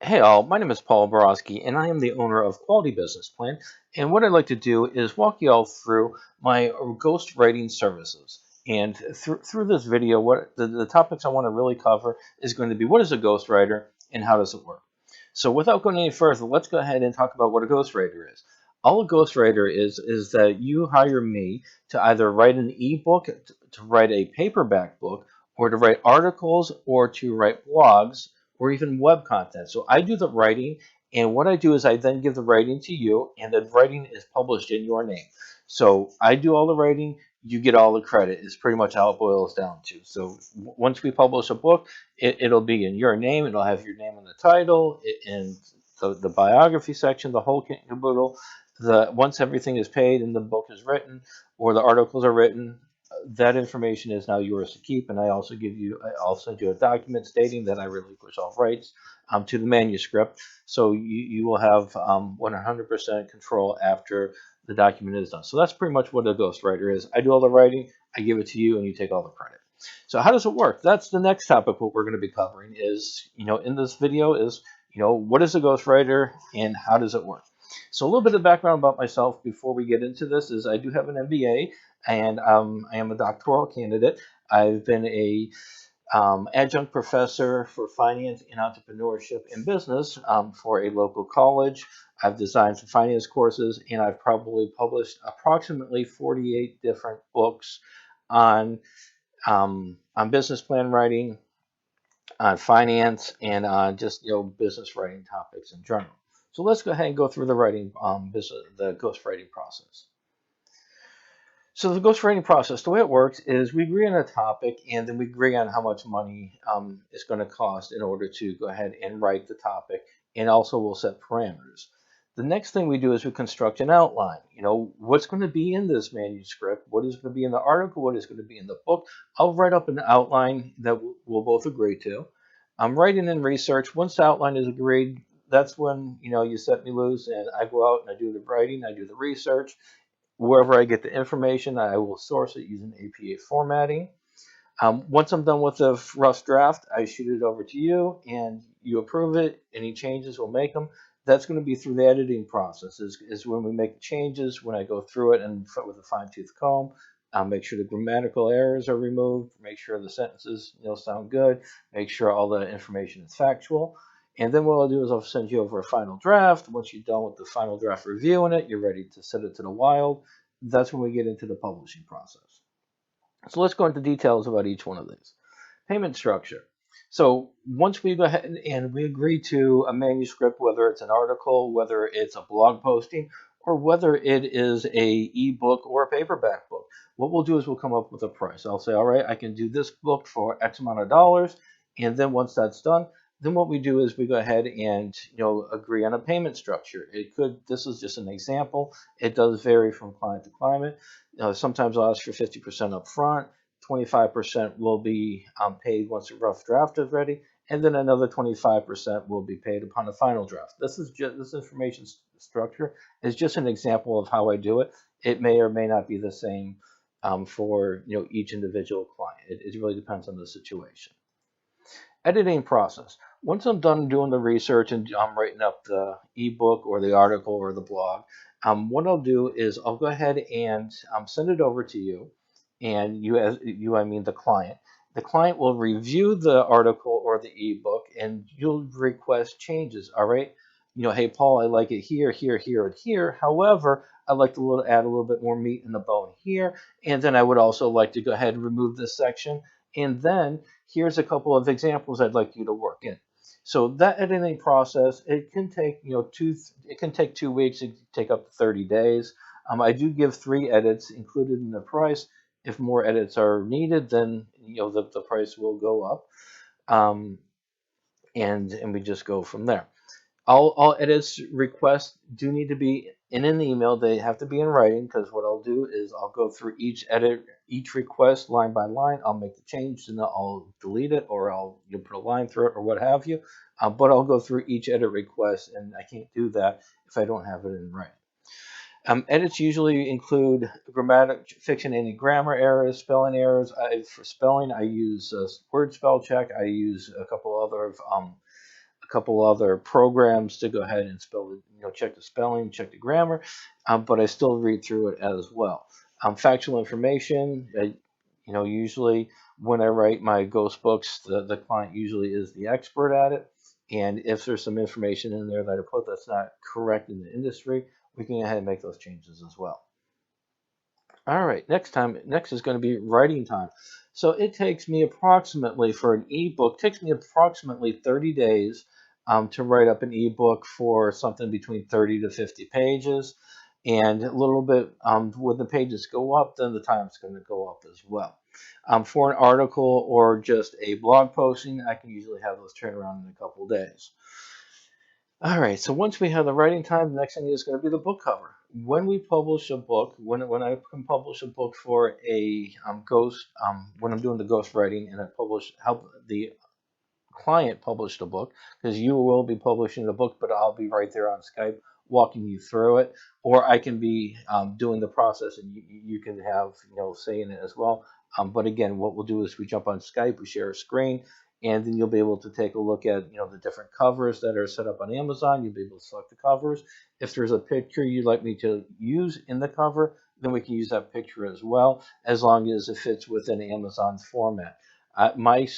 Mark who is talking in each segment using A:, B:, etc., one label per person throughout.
A: Hey all, my name is Paul Borosky and I am the owner of Quality Business Plan. And what I'd like to do is walk you all through my ghostwriting services. And through this video, what the topics I want to really cover is going to be what is a ghostwriter and how does it work. So without going any further, let's go ahead and talk about what a ghostwriter is. All a ghostwriter is that you hire me to either write an ebook, to write a paperback book, or to write articles, or to write blogs or even web content. So I do the writing, and what I do is I then give the writing to you, and the writing is published in your name. So I do all the writing, you get all the credit, is pretty much how it boils down to. So once we publish a book, it'll be in your name, it'll have your name in the title, in the biography section, the whole kit and caboodle. Once everything is paid and the book is written or the articles are written, that information is now yours to keep, and I'll send you a document stating that I relinquish all rights to the manuscript. So you will have 100% control after the document is done. So that's pretty much what a ghostwriter is. I do all the writing, I give it to you, and you take all the credit. So how does it work? That's the next topic. What we're going to be covering is, in this video is, what is a ghostwriter and how does it work? So a little bit of background about myself before we get into this is I do have an MBA and I am a doctoral candidate. I've been a adjunct professor for finance and entrepreneurship and business for a local college. I've designed some finance courses, and I've probably published approximately 48 different books on business plan writing, on finance, and on just business writing topics in general. So let's go ahead and go through the writing the ghostwriting process. So the ghostwriting process, the way it works is we agree on a topic and then we agree on how much money it's going to cost in order to go ahead and write the topic, and also we'll set parameters. The next thing we do is we construct an outline. What's going to be in this manuscript, what is going to be in the article, what is going to be in the book. I'll write up an outline that we'll both agree to. I'm writing in research. Once the outline is agreed, that's when you set me loose and I go out and I do the writing, I do the research. Wherever I get the information, I will source it using APA formatting. Once I'm done with the rough draft, I shoot it over to you and you approve it. Any changes, we'll make them. That's going to be through the editing process, is when we make the changes, when I go through it and with a fine-tooth comb. Make sure the grammatical errors are removed, make sure the sentences sound good, make sure all the information is factual. And then what I'll do is I'll send you over a final draft. Once you're done with the final draft reviewing it, you're ready to send it to the wild. That's when we get into the publishing process. So let's go into details about each one of these. Payment structure. So once we go ahead and we agree to a manuscript, whether it's an article, whether it's a blog posting, or whether it is a ebook or a paperback book, what we'll do is we'll come up with a price. I'll say, all right, I can do this book for X amount of dollars, and then once that's done, then what we do is we go ahead and agree on a payment structure. This is just an example. It does vary from client to client. Sometimes I'll ask for 50% up front. 25% will be paid once the rough draft is ready, and then another 25% will be paid upon the final draft. This information structure is just an example of how I do it. It may or may not be the same for each individual client. It really depends on the situation. Editing process. Once I'm done doing the research and I'm writing up the ebook or the article or the blog, what I'll do is I'll go ahead and send it over to you, and as you, I mean the client. The client will review the article or the ebook, and you'll request changes. All right, hey Paul, I like it here, here, here, and here. However, I'd like to add a little bit more meat in the bone here, and then I would also like to go ahead and remove this section, and then here's a couple of examples I'd like you to work in. So that editing process, it can take it can take 2 weeks, it can take up to 30 days. I do give 3 edits included in the price. If more edits are needed, then the price will go up, um, and we just go from there. All edits requests do need to be in an email. They have to be in writing, because what I'll do is I'll go through each edit, each request line by line. I'll make the change and I'll delete it, or I'll put a line through it or what have you. But I'll go through each edit request, and I can't do that if I don't have it in writing. Edits usually include fixing any grammar errors, spelling errors. For spelling, I use word spell check. I use a couple other a couple other programs to go ahead and spell it, check the spelling, check the grammar, but I still read through it as well. Factual information, usually when I write my ghost books, the client usually is the expert at it. And if there's some information in there that I put that's not correct in the industry, we can go ahead and make those changes as well. All right, next is going to be writing time. So it takes me approximately, for an ebook, takes me approximately 30 days to write up an ebook for something between 30 to 50 pages. And a little bit, when the pages go up, then the time's going to go up as well. For an article or just a blog posting, I can usually have those turn around in a couple days. All right, so once we have the writing time, the next thing is going to be the book cover. When we publish a book, when I can publish a book for a when I'm doing the ghost writing and I help the client publish the book, because you will be publishing the book, but I'll be right there on Skype walking you through it, or I can be doing the process and you can have say in it as well. But again, what we'll do is we jump on Skype, we share a screen, and then you'll be able to take a look at the different covers that are set up on Amazon. You'll be able to select the covers. If there's a picture you'd like me to use in the cover, then we can use that picture as well, as long as it fits within Amazon's format. My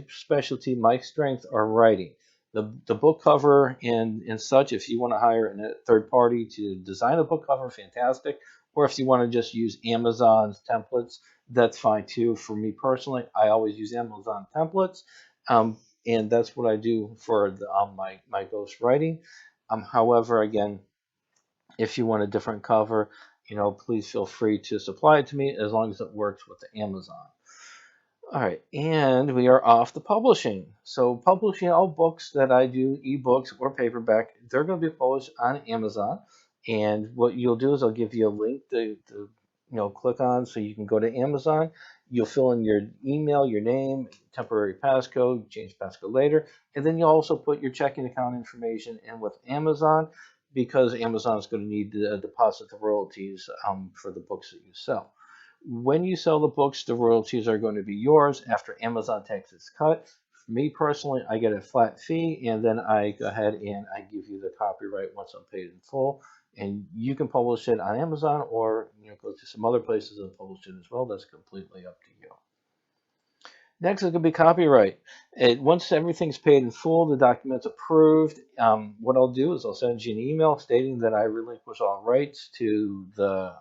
A: specialty, my strengths are writing. The book cover and such. If you want to hire a third party to design a book cover, fantastic. Or if you want to just use Amazon's templates, that's fine too. For me personally, I always use Amazon templates, and that's what I do for my ghost writing. However, again, if you want a different cover, please feel free to supply it to me as long as it works with the Amazon. All right, and we are off to publishing. So publishing, all books that I do, ebooks or paperback, they're going to be published on Amazon. And what you'll do is I'll give you a link to click on so you can go to Amazon. You'll fill in your email, your name, temporary passcode, change passcode later, and then you'll also put your checking account information in with Amazon, because Amazon is going to need to deposit the royalties for the books that you sell. When you sell the books, the royalties are going to be yours after Amazon takes its cut. For me personally, I get a flat fee, and then I go ahead and I give you the copyright once I'm paid in full. And you can publish it on Amazon, or go to some other places and publish it as well. That's completely up to you. Next is going to be copyright. Once everything's paid in full, the document's approved, what I'll do is I'll send you an email stating that I relinquish all rights to the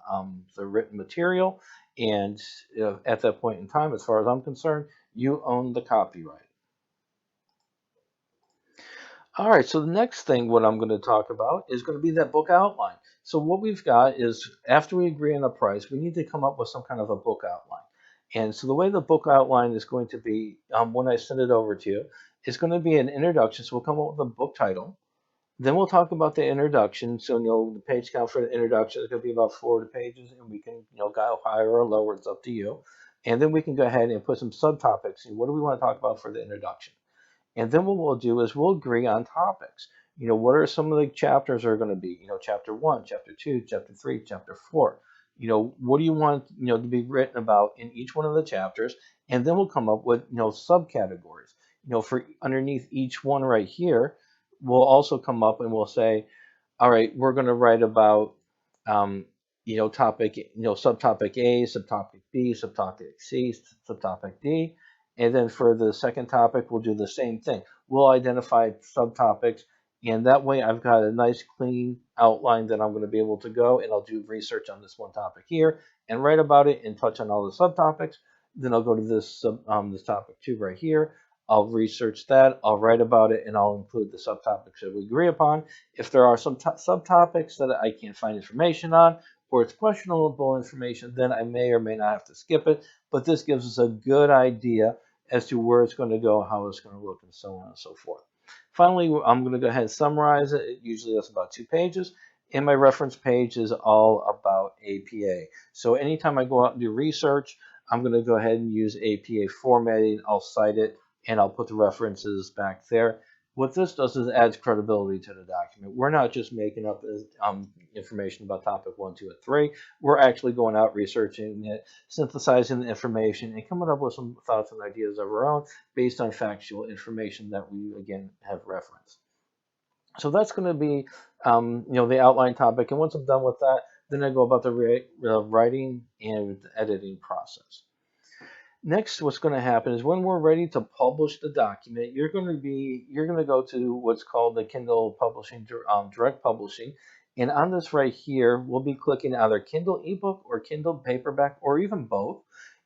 A: written material. And at that point in time, as far as I'm concerned, you own the copyright. All right, so the next thing what I'm going to talk about is going to be that book outline. So what we've got is, after we agree on a price, we need to come up with some kind of a book outline. And so the way the book outline is going to be, when I send it over to you, it's going to be an introduction. So we'll come up with a book title. Then we'll talk about the introduction. So the page count for the introduction is going to be about 40 pages, and we can go higher or lower. It's up to you. And then we can go ahead and put some subtopics. What do we want to talk about for the introduction? And then what we'll do is we'll agree on topics. What are some of the chapters are going to be? Chapter 1, Chapter 2, Chapter 3, Chapter 4. What do you want, to be written about in each one of the chapters? And then we'll come up with, subcategories. For underneath each one right here, we'll also come up and we'll say, all right, we're going to write about, topic, subtopic A, subtopic B, subtopic C, subtopic D. And then for the second topic, we'll do the same thing. We'll identify subtopics, and that way I've got a nice clean outline that I'm going to be able to go, and I'll do research on this one topic here and write about it and touch on all the subtopics. Then I'll go to this topic 2 right here. I'll research that, I'll write about it, and I'll include the subtopics that we agree upon. If there are some subtopics that I can't find information on, or it's questionable information, then I may or may not have to skip it. But this gives us a good idea as to where it's going to go, how it's going to look, and so on and so forth. Finally, I'm going to go ahead and summarize it. Usually that's about 2 pages. And my reference page is all about APA. So anytime I go out and do research, I'm going to go ahead and use APA formatting. I'll cite it, and I'll put the references back there. What this does is adds credibility to the document. We're not just making up information about topic 1, 2, and 3. We're actually going out researching it, synthesizing the information, and coming up with some thoughts and ideas of our own based on factual information that we again have referenced. So that's going to be, the outline topic. And once I'm done with that, then I go about the writing and editing process. Next, what's going to happen is when we're ready to publish the document, you're going to go to what's called the Kindle Publishing Direct Publishing, and on this right here, we'll be clicking either Kindle ebook or Kindle paperback or even both,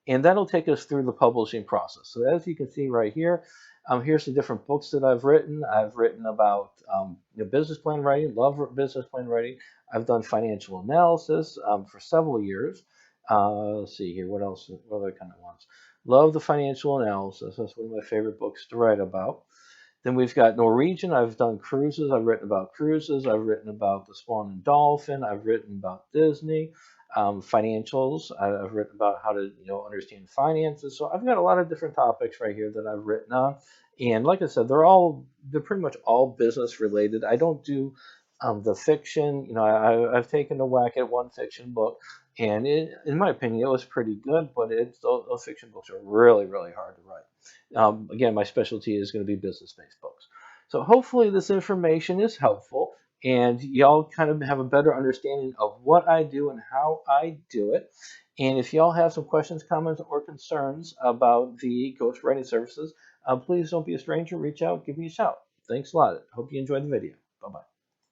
A: and that'll take us through the publishing process. So as you can see right here, here's the different books that I've written. I've written about business plan writing, love business plan writing. I've done financial analysis for several years. Let's see here, what else? What other kind of ones? Love the financial analysis. That's one of my favorite books to write about. Then we've got Norwegian. I've done cruises. I've written about cruises. I've written about the Swan and Dolphin. I've written about Disney. Financials. I've written about how to understand finances. So I've got a lot of different topics right here that I've written on. And like I said, they're pretty much all business related. I don't do the fiction. I've taken a whack at one fiction book, and in my opinion, it was pretty good. But those fiction books are really, really hard to write. Again, my specialty is going to be business-based books. So hopefully this information is helpful and y'all kind of have a better understanding of what I do and how I do it. And if y'all have some questions, comments, or concerns about the ghostwriting services, please don't be a stranger. Reach out, give me a shout. Thanks a lot. Hope you enjoyed the video. Bye-bye.